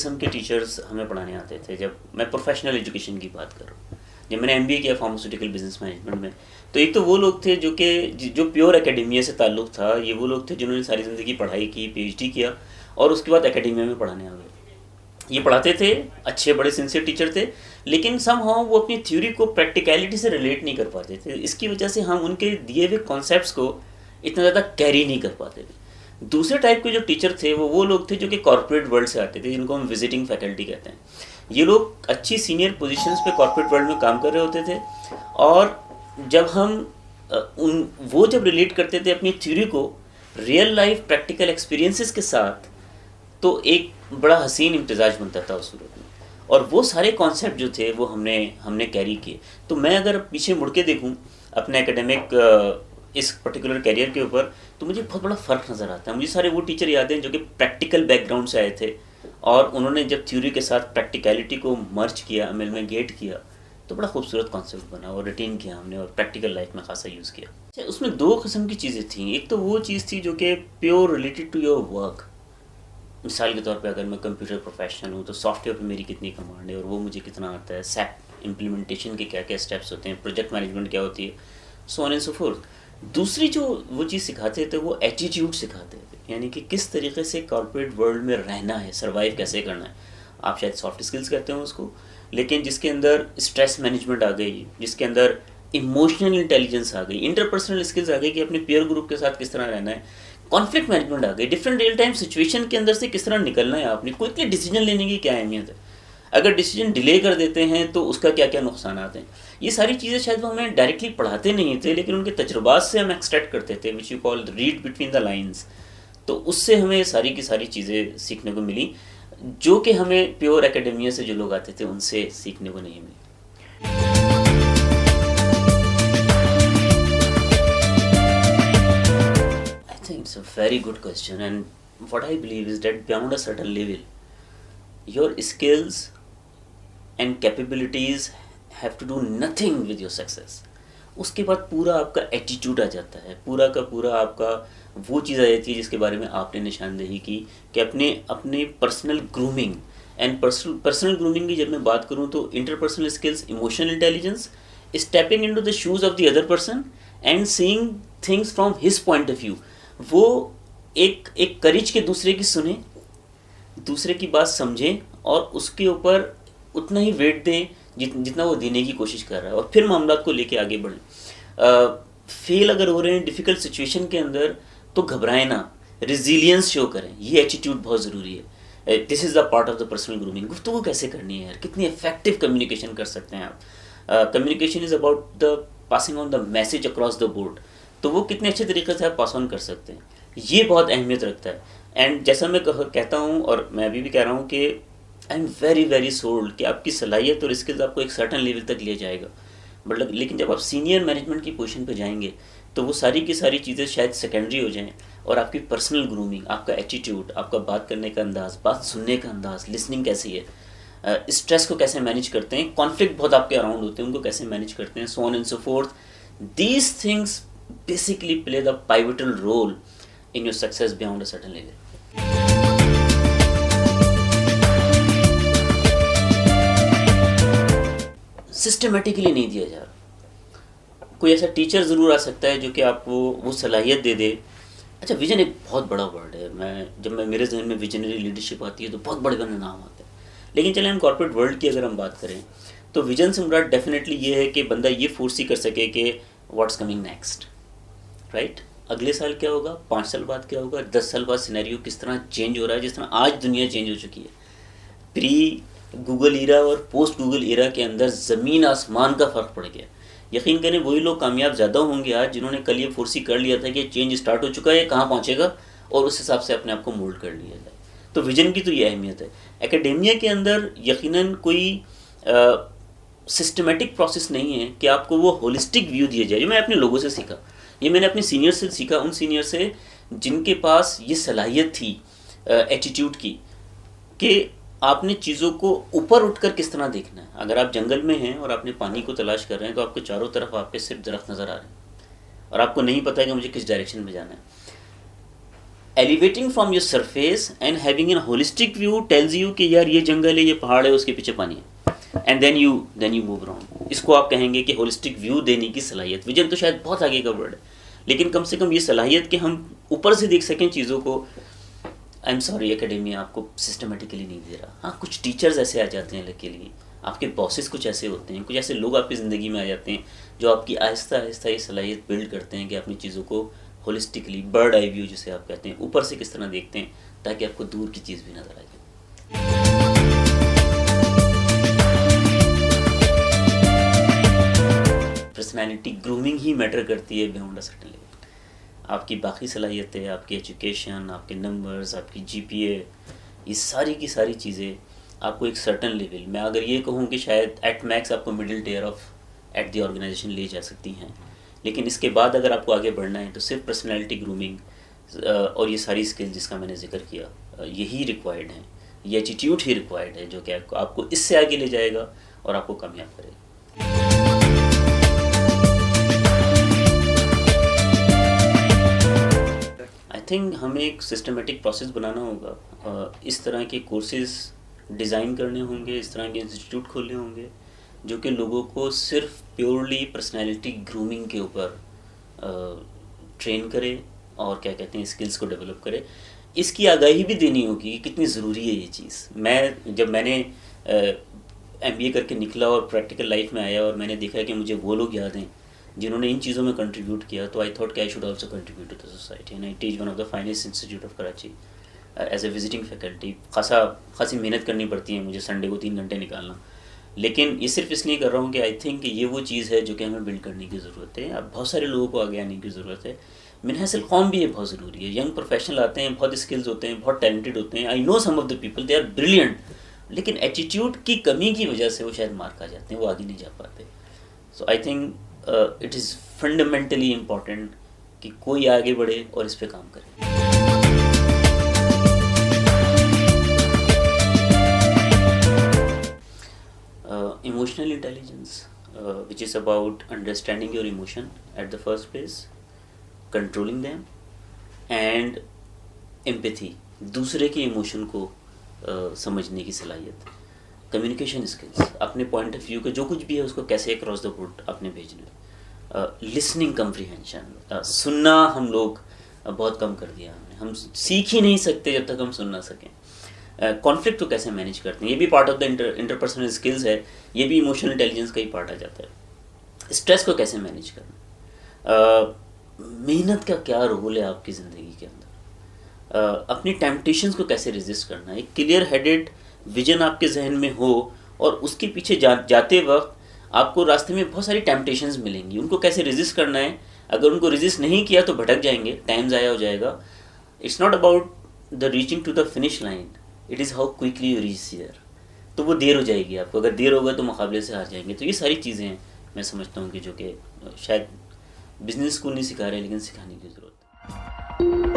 किस्म के टीचर्स हमें पढ़ाने आते थे। जब मैं प्रोफेशनल एजुकेशन की बात कर रहा हूँ, जब मैंने एमबीए किया फार्मास्यूटिकल बिजनेस मैनेजमेंट में, तो एक तो वो लोग थे जो प्योर एकेडेमिया से ताल्लुक़ था। ये वो लोग थे जिन्होंने सारी ज़िंदगी पढ़ाई की, पीएचडी किया और उसके बाद एकेडेमिया में पढ़ाने आ गए। ये पढ़ाते थे, अच्छे बड़े सिंसियर टीचर थे, लेकिन समहाउ वो अपनी थ्योरी को प्रैक्टिकलिटी से रिलेट नहीं कर पाते थे। इसकी वजह से हम उनके दिए हुए कॉन्सेप्ट्स को इतना ज़्यादा कैरी नहीं कर पाते थे। दूसरे टाइप के जो टीचर थे वो लोग थे जो कि कॉर्पोरेट वर्ल्ड से आते थे, जिनको हम विजिटिंग फैकल्टी कहते हैं। ये लोग अच्छी सीनियर पोजीशंस पे कॉर्पोरेट वर्ल्ड में काम कर रहे होते थे, और जब हम वो जब रिलेट करते थे अपनी थ्योरी को रियल लाइफ प्रैक्टिकल एक्सपीरियंसेस के साथ, तो एक बड़ा हसीन इम्तिजाज बनता था उस सूरत में। और वो सारे कॉन्सेप्ट जो थे वो हमने कैरी किए। तो मैं अगर पीछे मुड़ के देखूँ अपने एकेडमिक इस पर्टिकुलर कैरियर के ऊपर, तो मुझे बहुत बड़ा फ़र्क नज़र आता है। मुझे सारे वो टीचर याद हैं जो कि प्रैक्टिकल बैकग्राउंड से आए थे, और उन्होंने जब थ्योरी के साथ प्रैक्टिकलिटी को मर्ज किया, अमेलमेंट किया, तो बड़ा खूबसूरत कॉन्सेप्ट बना और रिटेन किया हमने और प्रैक्टिकल लाइफ में खासा यूज़ किया। अच्छा, उसमें दो किस्म की चीज़ें थी। एक तो वो चीज़ थी जो कि pure related to your work. मिसाल के तौर पे अगर मैं कंप्यूटर प्रोफेशनल हूँ तो सॉफ्टवेयर पे मेरी कितनी कमांड है और वो मुझे कितना आता है, सैप इम्प्लीमेंटेशन के क्या क्या स्टेप्स होते हैं, प्रोजेक्ट मैनेजमेंट क्या होती है, सो ऑन एंड सो फोर्थ। दूसरी जो वो चीज़ सिखाते थे वो एटीट्यूड सिखाते थे, यानी कि किस तरीके से कॉर्पोरेट वर्ल्ड में रहना है, सर्वाइव कैसे करना है। आप शायद सॉफ्ट स्किल्स कहते हो उसको, लेकिन जिसके अंदर स्ट्रेस मैनेजमेंट आ गई, जिसके अंदर इमोशनल इंटेलिजेंस आ गई, इंटरपर्सनल स्किल्स आ गई कि अपने पीयर ग्रुप के साथ किस तरह रहना है, कॉन्फ्लिक्ट मैनेजमेंट आ गई, डिफरेंट रियल टाइम सिचुएशन के अंदर से किस तरह निकलना है, आपने क्विकली डिसीजन लेने की क्या अहमियत है, अगर डिसीजन डिले कर देते हैं तो उसका क्या क्या नुकसान आते हैं। ये सारी चीज़ें शायद वो हमें डायरेक्टली पढ़ाते नहीं थे, लेकिन उनके तजुर्बात से हम एक्सट्रैक्ट करते थे, which you call read between the lines. तो उससे हमें सारी की सारी चीज़ें सीखने को मिली, जो कि हमें प्योर एकेडेमिया से जो लोग आते थे उनसे सीखने को नहीं मिली। I think it's a very good question, and what I believe is that beyond a certain level, your skills and capabilities have to do nothing with your success. उसके बाद पूरा आपका एटीट्यूड आ जाता है, पूरा का पूरा आपका वो चीज़ आ जाती है जिसके बारे में आपने निशानदेही की कि अपने personal grooming and personal grooming की जब मैं बात करूँ तो interpersonal skills, emotional intelligence, stepping into the shoes of the other person and seeing things from his point of view. वो एक करेज के दूसरे की सुने, दूसरे की बात समझें और उसके ऊपर उतना ही वेट दें जितना वो देने की कोशिश कर रहा है, और फिर मामला को लेके आगे बढ़ें। फेल अगर हो रहे हैं डिफ़िकल्ट सिचुएशन के अंदर तो घबराएं ना, रिजिलियंस शो करें, ये एटीट्यूड बहुत ज़रूरी है। This is the part of the personal grooming. गुफ्तगू कैसे करनी है यार, कितनी इफेक्टिव कम्युनिकेशन कर सकते हैं आप। Communication is about the passing on the message across the board, तो वो कितने अच्छे तरीके से आप पास ऑन कर सकते हैं, ये बहुत अहमियत रखता है। एंड जैसा मैं कहता हूँ और मैं अभी भी कह रहा हूँ कि I am very very sold कि आपकी सलाहियत और स्किल्स आपको एक सर्टन लेवल तक ले जाएगा, बट लेकिन जब आप सीनियर मैनेजमेंट की पोजीशन पे जाएंगे तो वो सारी की सारी चीज़ें शायद सेकेंडरी हो जाएं, और आपकी पर्सनल ग्रूमिंग, आपका एटीट्यूड, आपका बात करने का अंदाज़, बात सुनने का अंदाज़, लिसनिंग कैसी है, स्ट्रेस को कैसे मैनेज करते हैं, कॉन्फ्लिक्ट बहुत आपके अराउंड होते हैं उनको कैसे मैनेज करते हैं, so on and so forth. These things basically play the pivotal role in your success beyond a certain level. Systematically नहीं दिया जा रहा। कोई ऐसा टीचर ज़रूर आ सकता है जो कि आपको वो सलाहियत दे दे। अच्छा, विजन एक बहुत बड़ा वर्ड है। जब मेरे जहन में विजनरी लीडरशिप आती है तो बहुत बड़े बड़े नाम आते हैं, लेकिन चले हम कॉर्पोरेट वर्ल्ड की अगर हम बात करें तो विजन से मुराद डेफिनेटली ये है कि बंदा ये फोर्सी कर सके कि व्हाट्स कमिंग नेक्स्ट, राइट। अगले साल क्या होगा, 5 साल बाद क्या होगा, 10 साल बाद सिनेरियो किस तरह चेंज हो रहा है। जिस तरह आज दुनिया चेंज हो चुकी है, प्री गूगल ईरा और पोस्ट गूगल ईरा के अंदर ज़मीन आसमान का फ़र्क पड़ गया। यकीन करें वही लोग कामयाब ज़्यादा होंगे आज जिन्होंने कल ये फोर्सी कर लिया था कि चेंज स्टार्ट हो चुका है, कहाँ पहुँचेगा, और उस हिसाब से अपने आप को मोल्ड कर लिया जाए। तो विजन की तो ये अहमियत है। एकेडेमिया के अंदर यकीनन कोई सिस्टमेटिक प्रोसेस नहीं है कि आपको वो होलिस्टिक व्यू दिया जाए। जो मैं अपने लोगों से सीखा, ये मैंने अपने सीनियर से सीखा, उन सीनियर से जिनके पास ये सलाहियत थी एटीट्यूड की कि आपने चीज़ों को ऊपर उठकर किस तरह देखना है। अगर आप जंगल में हैं और आपने पानी को तलाश कर रहे हैं तो आपके चारों तरफ आपके सिर्फ दरख्त नज़र आ रहे हैं और आपको नहीं पता है कि मुझे किस डायरेक्शन में जाना है। Elevating from your surface and having an holistic view tells you कि यार ये जंगल है, ये पहाड़ है, उसके पीछे पानी है, and then you move around. इसको आप कहेंगे कि होलिस्टिक व्यू देने की सलाहियत। विजन तो शायद बहुत आगे का वर्ड है, लेकिन कम से कम ये सलाहियत कि हम ऊपर से देख सकें चीज़ों को। आई एम सॉरी एकेडमिया आपको सिस्टमेटिकली नहीं दे रहा। हाँ, कुछ टीचर्स ऐसे आ जाते हैं लकीली, आपके बॉसेस कुछ ऐसे होते हैं, कुछ ऐसे लोग आपकी ज़िंदगी में आ जाते हैं जो आपकी आहिस्ता आहिस्ता ये सलाहियत बिल्ड करते हैं कि अपनी चीज़ों को होलिस्टिकली, बर्ड आई व्यू जिसे आप कहते हैं, ऊपर से किस तरह देखते हैं ताकि आपको दूर की चीज़ भी नज़र आ जाए। पर्सनैलिटी ग्रूमिंग ही मैटर करती है बियॉन्ड अ सर्टेन लेवल। आपकी बाकी सलाहियतें, आपकी एजुकेशन, आपके नंबर्स, आपकी जीपीए, ये सारी की सारी चीज़ें आपको एक सर्टेन लेवल, मैं अगर ये कहूँ कि शायद एट मैक्स आपको middle tier of at the organisation ले जा सकती हैं, लेकिन इसके बाद अगर आपको आगे बढ़ना है तो सिर्फ पर्सनैलिटी ग्रूमिंग और ये सारी स्किल जिसका मैंने जिक्र किया यही रिक्वायर्ड हैं, ये एटीट्यूड ही रिक्वायर्ड है जो कि आपको इससे आगे ले जाएगा और आपको कामयाब करेगा। आई थिंक हमें एक सिस्टमेटिक प्रोसेस बनाना होगा, इस तरह के कोर्सेज डिज़ाइन करने होंगे, इस तरह के इंस्टीट्यूट खोलने होंगे जो कि लोगों को सिर्फ प्योरली पर्सनैलिटी ग्रूमिंग के ऊपर ट्रेन करे और क्या कहते हैं स्किल्स को डेवलप करे। इसकी आगाही भी देनी होगी कि कितनी ज़रूरी है ये चीज़। जब मैंने एमबीए करके निकला और प्रैक्टिकल लाइफ में आया और मैंने देखा कि मुझे वो लोग याद हैं जिन्होंने इन चीज़ों में कंट्रीब्यूट किया, तो आई थॉट कि I should also contribute to the society and I teach one of the finest institute of Karachi as a visiting faculty. खासी मेहनत करनी पड़ती है मुझे, संडे को 3 घंटे निकालना, लेकिन ये सिर्फ इसलिए कर रहा हूँ कि आई थिंक ये वो चीज़ है जो कि हमें बिल्ड करने की ज़रूरत है। अब बहुत सारे लोगों को आगे आने की ज़रूरत है। मिनहसल कौम भी ये बहुत ज़रूरी है। यंग प्रोफेशनल आते हैं, बहुत स्किल्स होते हैं, बहुत टैलेंटेड होते हैं, I know some of the people they are brilliant, लेकिन एटीट्यूड की कमी की वजह से वो शायद मार खा जाते हैं, वो आगे नहीं जा पाते। So I think it is fundamentally important कि कोई आगे बढ़े और इस पर काम करे। Emotional intelligence, which is about understanding your emotion at the first place, controlling them, and empathy, दूसरे के इमोशन को समझने की सलाहियत, कम्युनिकेशन स्किल्स, अपने पॉइंट ऑफ व्यू के जो कुछ भी है उसको कैसे अक्रॉस द बोर्ड अपने भेजना, लिसनिंग कम्प्रीहेंशन, सुनना हम लोग बहुत कम कर दिया हमने, हम सीख ही नहीं सकते जब तक हम सुन ना सकें। कॉन्फ्लिक्ट को कैसे मैनेज करते हैं, ये भी part of the interpersonal skills है, ये भी इमोशनल इंटेलिजेंस का ही पार्ट आ जाता है। स्ट्रेस को कैसे मैनेज करना, मेहनत का क्या रोल है आपकी ज़िंदगी के अंदर, अपनी टेम्पटेशंस को कैसे रेजिस्ट करना, एक क्लियर हेडेड विजन आपके जहन में हो और उसके पीछे जाते वक्त आपको रास्ते में बहुत सारी टेम्पटेशंस मिलेंगी, उनको कैसे रेजिस्ट करना है। अगर उनको रेजिस्ट नहीं किया तो भटक जाएंगे, टाइम ज़ाया हो जाएगा। It's not about the reaching to the finish line, it is how quickly you reach there. तो वो देर हो जाएगी आपको, अगर देर होगा तो मुकाबले से हार जाएंगे। तो ये सारी चीज़ें हैं मैं समझता हूँ कि जो कि शायद बिजनेस स्कूल नहीं सिखा रहे, लेकिन सिखाने की ज़रूरत है।